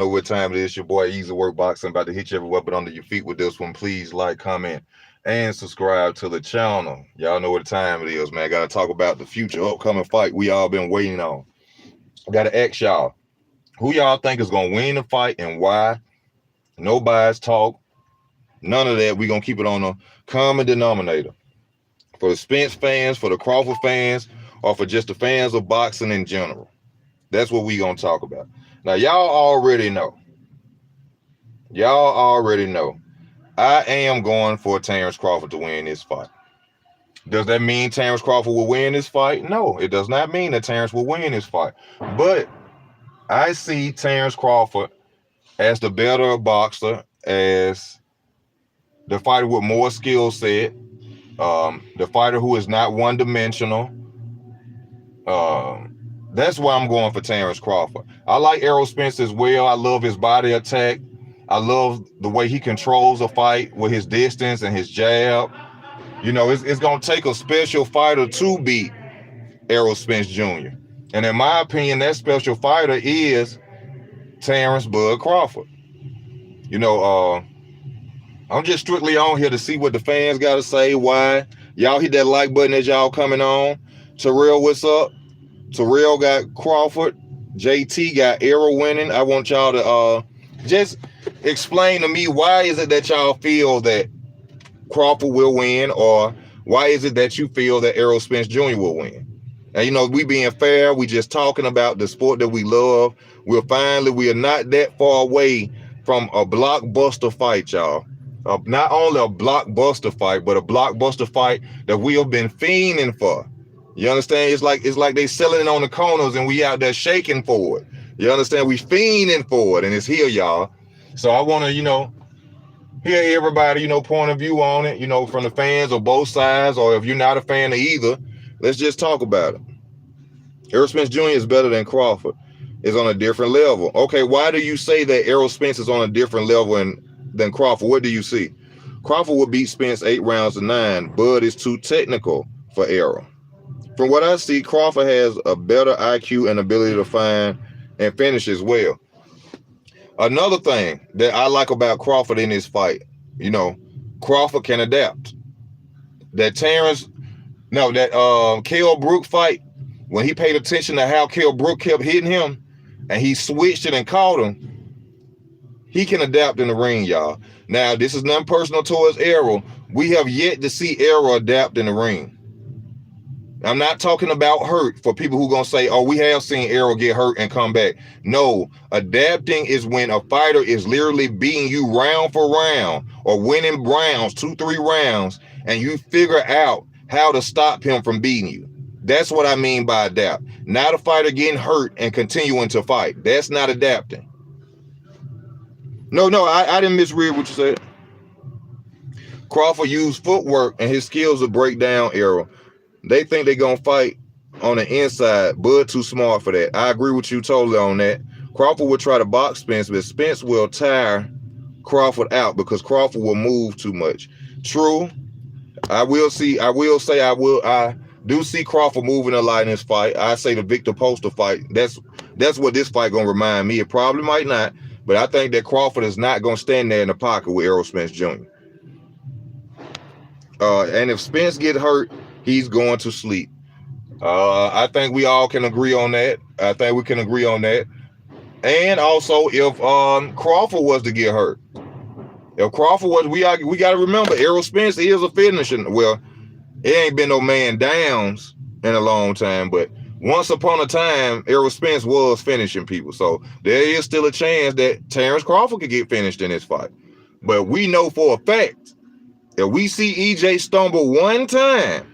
Know what time it is. Your boy Easy Work Boxing about to hit you everywhere but under your feet with this one. Please like, comment, and subscribe to the channel. Y'all know what time it is, man. Gotta talk about the future upcoming fight we all been waiting on. Gotta ask y'all, who y'all think is gonna win the fight and why? No bias talk, none of that. We gonna keep it on a common denominator. For the Spence fans, for the Crawford fans, or for just the fans of boxing in general. That's what we gonna talk about. Now, y'all already know. Y'all already know. I am going for Terence Crawford to win this fight. Does that mean Terence Crawford will win this fight? No, it does not mean that Terence will win this fight. But I see Terence Crawford as the better boxer, as the fighter with more skill set, the fighter who is not one-dimensional. That's why I'm going for Terence Crawford. I like Errol Spence as well. I love his body attack. I love the way he controls a fight with his distance and his jab. You know, it's going to take a special fighter to beat Errol Spence Jr. And in my opinion, that special fighter is Terence Bud Crawford. You know, I'm just strictly on here to see what the fans got to say, why. Y'all hit that like button as y'all coming on. Terrell, what's up? Terrell got Crawford. JT got Errol winning. I want y'all to just explain to me, why is it that y'all feel that Crawford will win, or why is it that you feel that Errol Spence Jr. will win? And you know, we being fair, we just talking about the sport that we love. We are not that far away from a blockbuster fight, y'all. Not only a blockbuster fight, but a blockbuster fight that we have been fiending for. You understand? It's like they selling it on the corners and we out there shaking for it. You understand? We fiending for it, and it's here, y'all. So I want to, hear everybody, point of view on it, from the fans of both sides, or if you're not a fan of either, let's just talk about it. Errol Spence Jr. is better than Crawford. Is on a different level. Okay, why do you say that Errol Spence is on a different level than Crawford? What do you see? Crawford will beat Spence 8 rounds to 9. Bud is too technical for Errol. From what I see, Crawford has a better IQ and ability to find and finish as well. Another thing that I like about Crawford in this fight, Crawford can adapt. That Kell Brook fight, when he paid attention to how Kell Brook kept hitting him, and he switched it and caught him, he can adapt in the ring, y'all. Now, this is nothing personal towards Errol. We have yet to see Errol adapt in the ring. I'm not talking about hurt for people who are going to say, oh, we have seen Errol get hurt and come back. No, adapting is when a fighter is literally beating you round for round or winning rounds, 2-3 rounds, and you figure out how to stop him from beating you. That's what I mean by adapt. Not a fighter getting hurt and continuing to fight. That's not adapting. No, I didn't misread what you said. Crawford used footwork and his skills to break down Errol. They think they're going to fight on the inside. Bud too smart for that. I agree with you totally on that. Crawford will try to box Spence, but Spence will tire Crawford out because Crawford will move too much. True. I do see Crawford moving a lot in this fight. I say the Victor Poster fight. That's what this fight going to remind me. It probably might not, but I think that Crawford is not going to stand there in the pocket with Errol Spence Jr. And if Spence get hurt, he's going to sleep. I think we all can agree on that. And also, if Crawford was to get hurt, we got to remember, Errol Spence is a finisher. Well, it ain't been no man downs in a long time, but once upon a time, Errol Spence was finishing people. So there is still a chance that Terence Crawford could get finished in this fight. But we know for a fact, if we see EJ stumble one time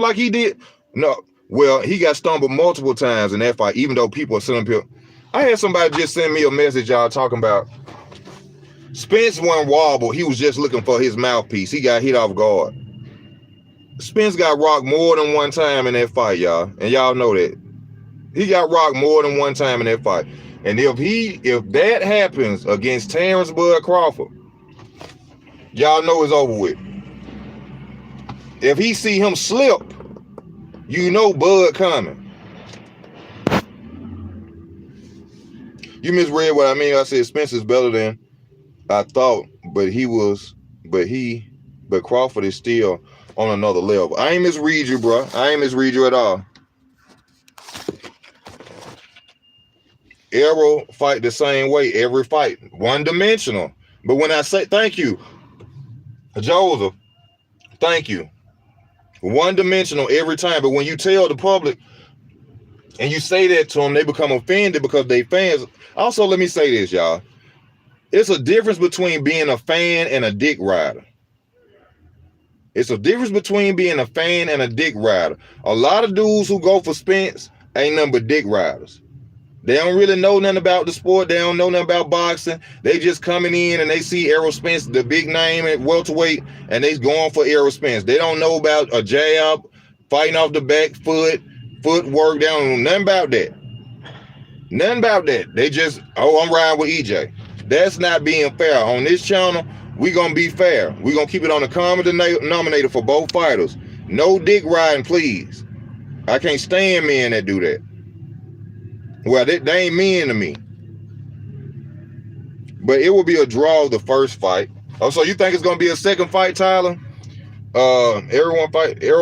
like he did, he got stumbled multiple times in that fight, even though people are sending people. I had somebody just send me a message, y'all, talking about Spence wasn't wobble. He was just looking for his mouthpiece. He got hit off guard. Spence got rocked more than one time in that fight, y'all. And y'all know that. He got rocked more than one time in that fight. And if that happens against Terence Bud Crawford, y'all know it's over with. If he see him slip, you know Bud coming. You misread what I mean. I said Spence is better than I thought, but Crawford is still on another level. I ain't misread you, bro. I ain't misread you at all. Errol fight the same way every fight, one-dimensional. But when I say thank you, Joseph, thank you, one-dimensional every time. But when you tell the public and you say that to them, they become offended because they fans. Also, let me say this, y'all. It's a difference between being a fan and a dick rider. It's a difference between being a fan and a dick rider. A lot of dudes who go for Spence ain't nothing but dick riders. They don't really know nothing about the sport. They don't know nothing about boxing. They just coming in and they see Errol Spence, the big name at welterweight, and they going for Errol Spence. They don't know about a jab, fighting off the back foot, footwork. They don't know nothing about that. Nothing about that. They just, oh, I'm riding with EJ. That's not being fair. On this channel, we gonna be fair. We gonna keep it on the common denominator for both fighters. No dick riding, please. I can't stand men that do that. Well, they ain't men to me. But it will be a draw the first fight. Oh, so you think it's gonna be a second fight, Tyler? Errol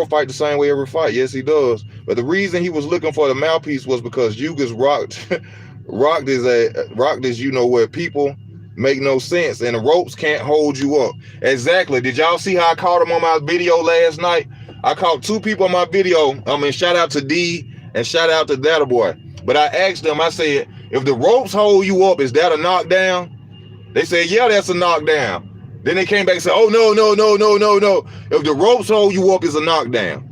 fight the same way every fight. Yes, he does. But the reason he was looking for the mouthpiece was because Yugas rocked his you know what, people make no sense, and the ropes can't hold you up. Exactly. Did y'all see how I caught him on my video last night? I caught two people on my video. I mean, shout out to D and shout out to that boy. But I asked them, I said, if the ropes hold you up, is that a knockdown? They said, yeah, that's a knockdown. Then they came back and said, oh, no. If the ropes hold you up, it's a knockdown.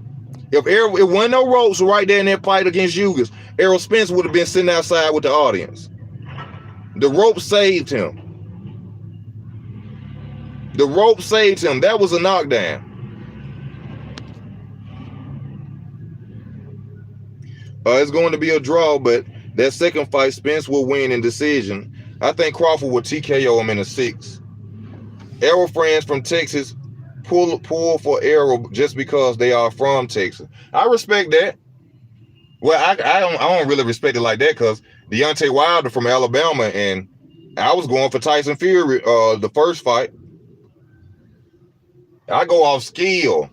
If wasn't no ropes right there in that fight against Yugas, Errol Spence would have been sitting outside with the audience. The rope saved him. The rope saved him. That was a knockdown. It's going to be a draw, but that second fight, Spence will win in decision. I think Crawford will TKO him in a 6. Errol friends from Texas pull for Errol just because they are from Texas. I respect that. Well, I don't really respect it like that because Deontay Wilder from Alabama, and I was going for Tyson Fury the first fight. I go off skill.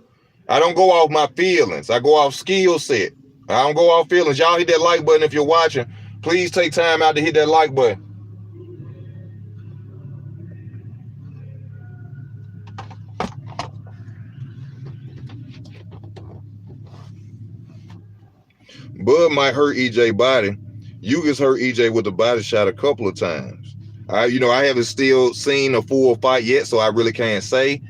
I don't go off my feelings. I go off skill set. I don't go off feelings. Y'all hit that like button if you're watching. Please take time out to hit that like button. Bud might hurt EJ body. Yugas hurt EJ with the body shot a couple of times. I haven't still seen a full fight yet, so I really can't say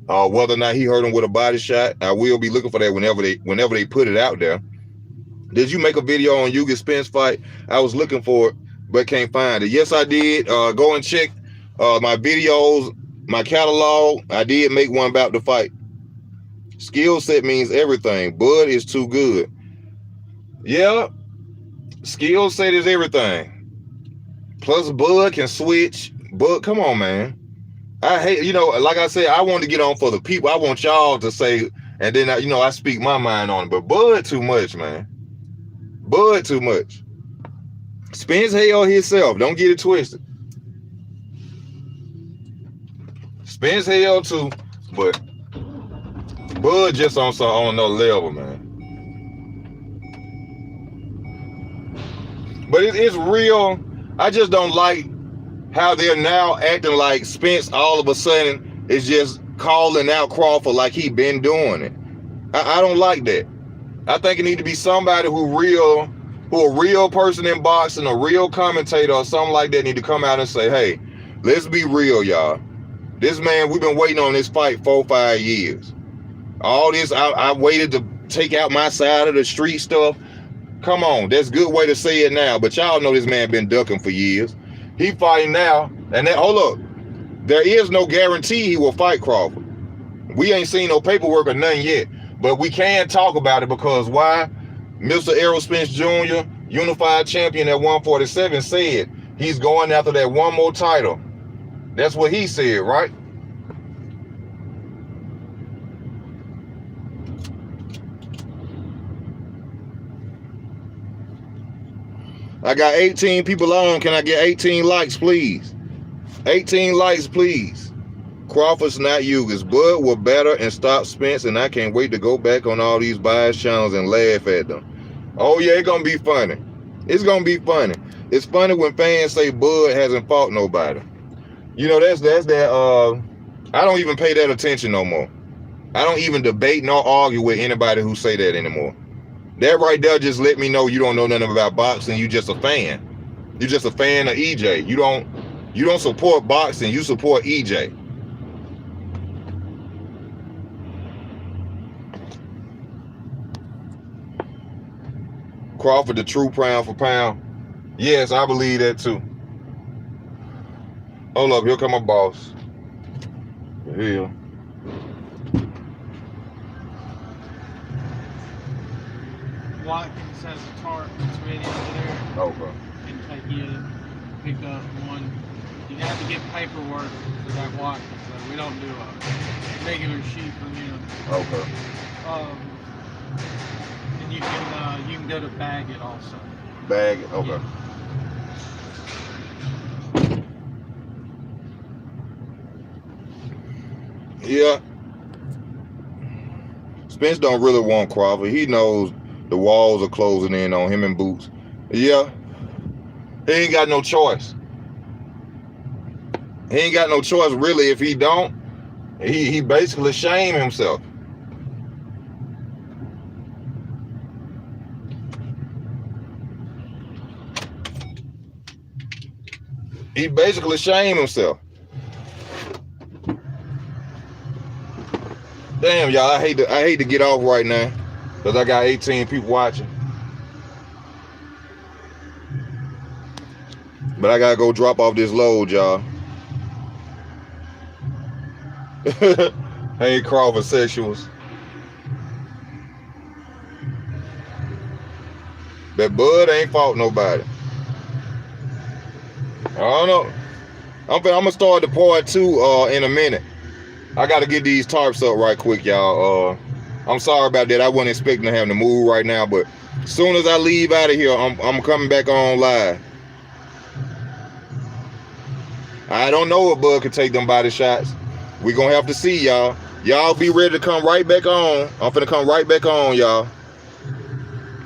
whether or not he hurt him with a body shot. I will be looking for that whenever they put it out there. Did you make a video on Yugas Spence fight? I was looking for it, but can't find it. Yes, I did. Go and check my videos, my catalog. I did make one about the fight. Skill set means everything. Bud is too good. Yeah, skill set is everything. Plus, Bud can switch. Bud, come on, man. I hate, like I said, I want to get on for the people. I want y'all to say, and then, I speak my mind on it. But Bud too much, man. Bud too much. Spence held himself. Don't get it twisted. Spence held too, but Bud just on another level, man. But it's real. I just don't like how they're now acting like Spence all of a sudden is just calling out Crawford like he been doing it. I don't like that. I think it need to be somebody who a real person in boxing, a real commentator or something like that need to come out and say, hey, let's be real, y'all. This man, we've been waiting on this fight 4-5 years. All this, I waited to take out my side of the street stuff. Come on, that's a good way to say it now. But y'all know this man been ducking for years. He fighting now, and then, hold up. There is no guarantee he will fight Crawford. We ain't seen no paperwork or nothing yet. But we can talk about it because why? Mr. Errol Spence Jr., unified champion at 147, said he's going after that one more title. That's what he said, right? I got 18 people on. Can I get 18 likes, please? 18 likes, please. Crawford's not Yugas. Bud will better and stop Spence, and I can't wait to go back on all these biased channels and laugh at them. Oh yeah, it's gonna be funny. It's gonna be funny. It's funny when fans say Bud hasn't fought nobody. You know, that's that. I don't even pay that attention no more. I don't even debate nor argue with anybody who say that anymore. That right there just let me know you don't know nothing about boxing. You just a fan. You're just a fan of EJ. You don't support boxing. You support EJ. Crawford the true pound for pound. Yes, I believe that too. Hold up, here come my boss. Here. Watkins has a tarp that's ready over there. Okay. And take you to pick up one. You have to get paperwork for that Watkins. So we don't do a regular sheet from him. Okay. And you can go to bag it also. Bag it. Okay. Yeah. Spence don't really want Crawford. He knows the walls are closing in on him and Boots. Yeah. He ain't got no choice. He ain't got no choice really. If he don't, he basically shame himself. He basically shame himself. Damn, y'all, I hate to get off right now because I got 18 people watching. But I gotta go drop off this load, y'all. Hey, Crawford sexuals. But Bud ain't fought nobody. I don't know. I'm gonna start the part 2 in a minute. I gotta get these tarps up right quick, y'all. I'm sorry about that. I wasn't expecting to have to move right now, but as soon as I leave out of here, I'm coming back on live. I don't know if Bud can take them body shots. We gonna have to see, y'all. Y'all be ready to come right back on. I'm finna come right back on, y'all.